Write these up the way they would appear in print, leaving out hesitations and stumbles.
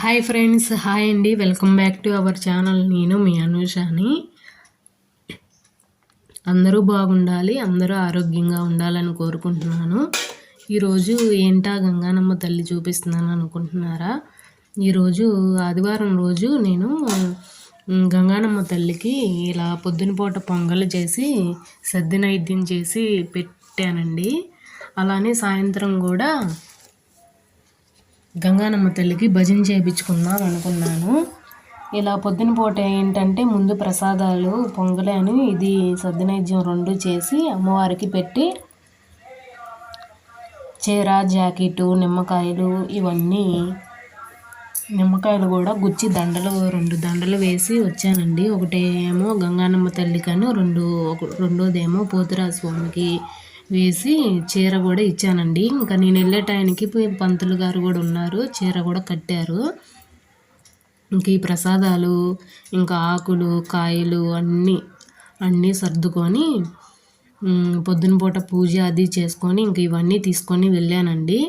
Hi friends, hi అండి. Welcome back to our channel. నేను మీ అనూషని. అందరూ బాగుండాలి, అందరూ ఆరోగ్యంగా ఉండాలని కోరుకుంటున్నాను. ఈరోజు ఏంటా గంగానమ్మ తల్లి చూపిస్తున్నాను అనుకుంటున్నారా? ఈరోజు ఆదివారం రోజు నేను గంగానమ్మ తల్లికి ఇలా పొద్దున పూట పొంగల్ చేసి సద్ది నైద్యం చేసి పెట్టానండి. అలానే సాయంత్రం కూడా గంగానమ్మ తల్లికి భజన చేయించుకుందాం అనుకున్నాను. ఇలా పొద్దున పూట ఏంటంటే ముందు ప్రసాదాలు పొంగలాను ఇది సద్దినైద్యం రెండు చేసి అమ్మవారికి పెట్టి చీర జాకెట్టు నిమ్మకాయలు ఇవన్నీ నిమ్మకాయలు కూడా గుచ్చి దండలు 2 దండలు వేసి వచ్చానండి. ఒకటేమో గంగానమ్మ తల్లికను రెండోదేమో పోతురాజు స్వామికి వేసి చీర కూడా ఇచ్చానండి. ఇంకా నేను వెళ్ళే టైంకి పంతులు గారు కూడా ఉన్నారు, చీర కూడా కట్టారు. ఇంక ఈ ప్రసాదాలు ఇంకా ఆకులు కాయలు అన్నీ సర్దుకొని పొద్దున పూట పూజ అది చేసుకొని ఇంక ఇవన్నీ తీసుకొని వెళ్ళానండి.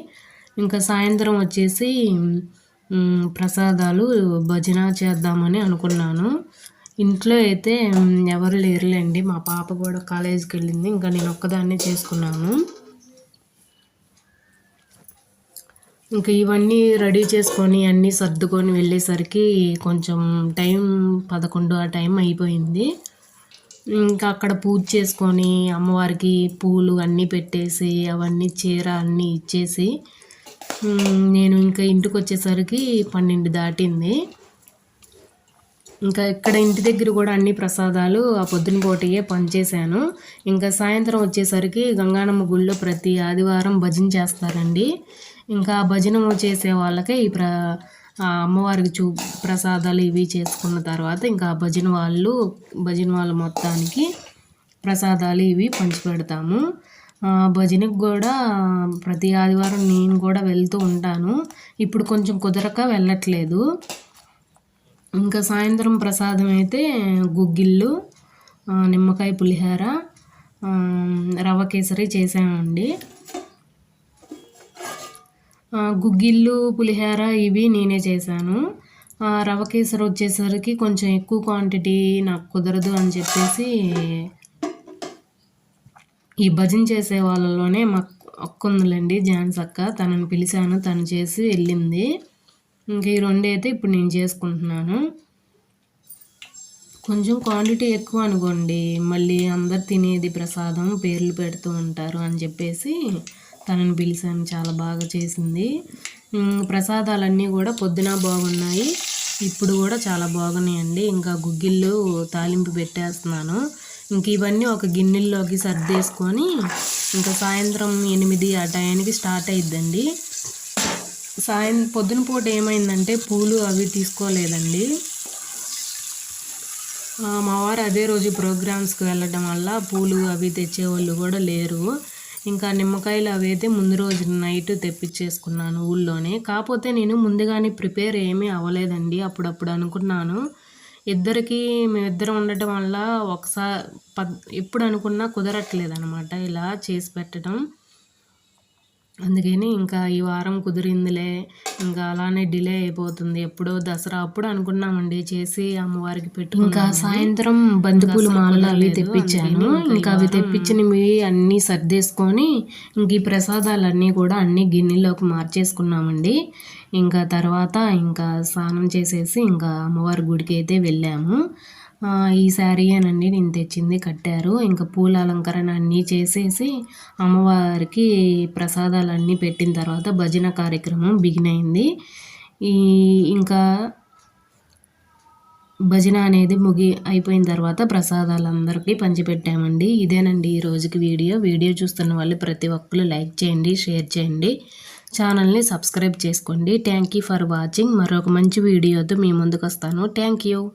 ఇంకా సాయంత్రం వచ్చేసి ప్రసాదాలు భజన చేద్దామని అనుకున్నాను. ఇంట్లో అయితే ఎవరు లేరులేండి, మా పాప కూడా కాలేజీకి వెళ్ళింది. ఇంకా నేను ఒక్కదాన్నే చేసుకున్నాను. ఇంకా ఇవన్నీ రెడీ చేసుకొని అన్నీ సర్దుకొని వెళ్ళేసరికి కొంచెం టైం 11 ఆ టైం అయిపోయింది. ఇంకా అక్కడ పూజ చేసుకొని అమ్మవారికి పూలు అన్నీ పెట్టేసి అవన్నీ చీర అన్నీ ఇచ్చేసి నేను ఇంకా ఇంటికి వచ్చేసరికి 12 దాటింది. ఇంకా ఇక్కడ ఇంటి దగ్గర కూడా అన్ని ప్రసాదాలు ఆ పొద్దున పూటయే పనిచేశాను. ఇంకా సాయంత్రం వచ్చేసరికి గంగానమ్మ గుళ్ళో ప్రతి ఆదివారం భజన చేస్తారండి. ఇంకా భజన చేసే వాళ్ళకే ఈ అమ్మవారికి ప్రసాదాలు ఇవి చేసుకున్న తర్వాత ఇంకా భజన వాళ్ళు మొత్తానికి ప్రసాదాలు ఇవి పంచిపెడతాము. భజనకు కూడా ప్రతి ఆదివారం నేను కూడా వెళ్తూ ఉంటాను. ఇప్పుడు కొంచెం కుదరక వెళ్ళట్లేదు. ఇంకా సాయంత్రం ప్రసాదం అయితే గుగ్గిళ్ళు, నిమ్మకాయ పులిహోర, రవ్వ కేసరి చేసామండి. గుగ్గిళ్ళు పులిహోర ఇవి నేనే చేశాను. రవ్వ కేసరి వచ్చేసరికి కొంచెం ఎక్కువ క్వాంటిటీ నాకు కుదరదు అని చెప్పేసి ఈ భజన చేసే వాళ్ళలోనే మా అక్క ఉందిలేండి, ఝాన్సీ అక్క, తనని పిలిచాను, తను చేసి వెళ్ళింది. ఇంక ఈ 2 అయితే ఇప్పుడు నేను చేసుకుంటున్నాను. కొంచెం క్వాంటిటీ ఎక్కువ అనుకోండి, మళ్ళీ అందరు తినేది ప్రసాదం పేర్లు పెడుతూ ఉంటారు అని చెప్పేసి తనని పిలిచాను. చాలా బాగా చేసింది. ప్రసాదాలన్నీ కూడా పొద్దున బాగున్నాయి, ఇప్పుడు కూడా చాలా బాగున్నాయండి. ఇంకా గుగ్గిళ్ళు తాలింపు పెట్టేస్తున్నాను. ఇంక ఇవన్నీ ఒక గిన్నెల్లోకి సర్దేసుకొని ఇంకా సాయంత్రం 8 ఆ టైంకి స్టార్ట్ అయిద్దండి. పొద్దున పూట ఏమైందంటే పూలు అవి తీసుకోలేదండి. మా వారు అదే రోజు ప్రోగ్రామ్స్కి వెళ్ళడం వల్ల పూలు అవి తెచ్చేవాళ్ళు కూడా లేరు. ఇంకా నిమ్మకాయలు అవి అయితే ముందు రోజు నైట్ తెప్పించేసుకున్నాను ఊళ్ళోనే. కాకపోతే నేను ముందుగానే ప్రిపేర్ ఏమీ అవ్వలేదండి. అప్పుడప్పుడు అనుకున్నాను, మేమిద్దరం ఉండటం వల్ల ఎప్పుడు అనుకున్నా కుదరట్లేదు అనమాట ఇలా చేసి పెట్టడం. అందుకని ఇంకా ఈ వారం కుదిరిందిలే, ఇంకా అలానే డిలే అయిపోతుంది. ఎప్పుడో దసరా అప్పుడు అనుకున్నామండి చేసి అమ్మవారికి పెట్టు. ఇంకా సాయంత్రం బంతిపూలు మాలలు అవి తెప్పించాను. ఇంకా అవి తెప్పించినవి అన్నీ సర్దేసుకొని ఇంక ఈ ప్రసాదాలన్నీ కూడా అన్నీ గిన్నెలోకి మార్చేసుకున్నామండి. ఇంకా తర్వాత ఇంకా స్నానం చేసేసి ఇంకా అమ్మవారి గుడికి అయితే వెళ్ళాము. ఈ శారీయేనండి నేను తెచ్చింది, కట్టారు. ఇంకా పూల అలంకరణ అన్నీ చేసేసి అమ్మవారికి ప్రసాదాలన్నీ పెట్టిన తర్వాత భజన కార్యక్రమం బిగిన్ అయింది. ఇంకా భజన అనేది అయిపోయిన తర్వాత ప్రసాదాలు అందరికీ పంచిపెట్టామండి. ఇదేనండి ఈ రోజుకి వీడియో చూస్తున్న వాళ్ళు ప్రతి ఒక్కరు లైక్ చేయండి, షేర్ చేయండి, ఛానల్ని సబ్స్క్రైబ్ చేసుకోండి. Thank you for watching. మరొక మంచి వీడియోతో మీ ముందుకు వస్తాను. Thank you.